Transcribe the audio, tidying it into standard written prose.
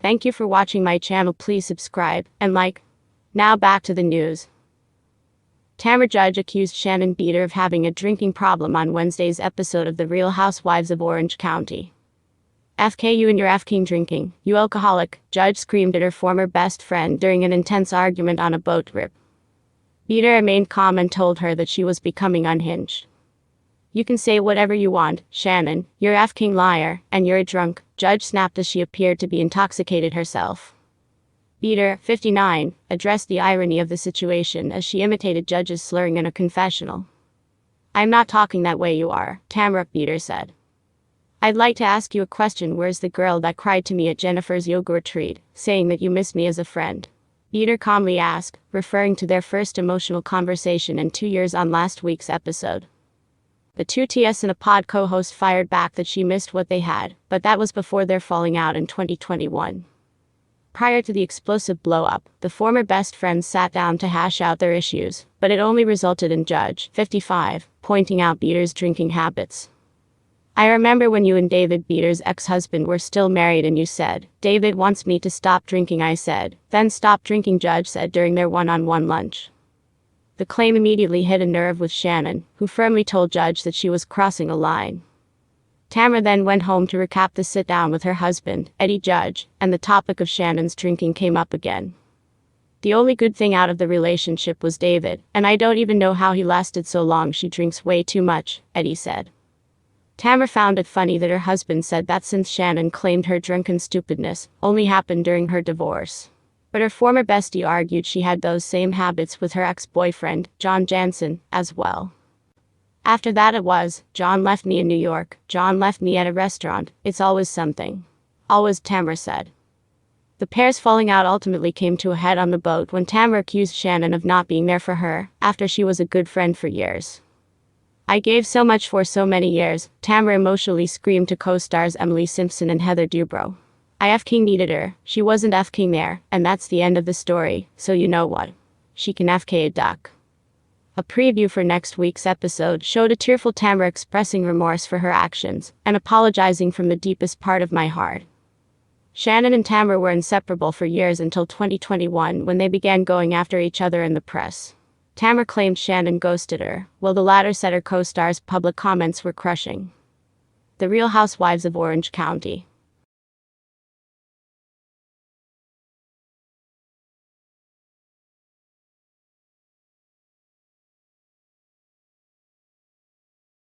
Thank you for watching my channel. Please subscribe and like. Now back to the news. Tamra Judge accused Shannon Beador of having a drinking problem on Wednesday's episode of The Real Housewives of Orange County. "FK, and your F-king drinking, you alcoholic," Judge screamed at her former best friend during an intense argument on a boat trip. Beador remained calm and told her that she was becoming unhinged. "You can say whatever you want, Shannon, you're a F-king liar, and you're a drunk," Judge snapped as she appeared to be intoxicated herself. Beador, 59, addressed the irony of the situation as she imitated Judge's slurring in a confessional. "I'm not talking that way, you are, Tamra," Beador said. "I'd like to ask you a question. Where's the girl that cried to me at Jennifer's yoga retreat, saying that you miss me as a friend?" Beador calmly asked, referring to their first emotional conversation in 2 years on last week's episode. The two TS and a pod co-host fired back that she missed what they had, but that was before their falling out in 2021. Prior to the explosive blow-up, the former best friends sat down to hash out their issues, but it only resulted in Judge, 55, pointing out Beador's drinking habits. "I remember when you and David, Beador's ex-husband, were still married and you said, 'David wants me to stop drinking,' I said, 'Then stop drinking,' Judge said during their one-on-one lunch." The claim immediately hit a nerve with Shannon, who firmly told Judge that she was crossing a line. Tamra then went home to recap the sit-down with her husband, Eddie Judge, and the topic of Shannon's drinking came up again. "The only good thing out of the relationship was David, and I don't even know how he lasted so long. She drinks way too much," Eddie said. Tamra found it funny that her husband said that since Shannon claimed her drunken stupidness only happened during her divorce. But her former bestie argued she had those same habits with her ex-boyfriend, John Jansen, as well. "After that it was, John left me in New York, John left me at a restaurant, it's always something. Always," Tamra said. The pair's falling out ultimately came to a head on the boat when Tamra accused Shannon of not being there for her, after she was a good friend for years. "I gave so much for so many years," Tamra emotionally screamed to co-stars Emily Simpson and Heather Dubrow. "I F-king needed her, she wasn't F-king there, and that's the end of the story, so you know what? She can F-K a duck." A preview for next week's episode showed a tearful Tamra expressing remorse for her actions and apologizing from the deepest part of my heart. Shannon and Tamra were inseparable for years until 2021 when they began going after each other in the press. Tamra claimed Shannon ghosted her, while the latter said her co-stars' public comments were crushing. The Real Housewives of Orange County.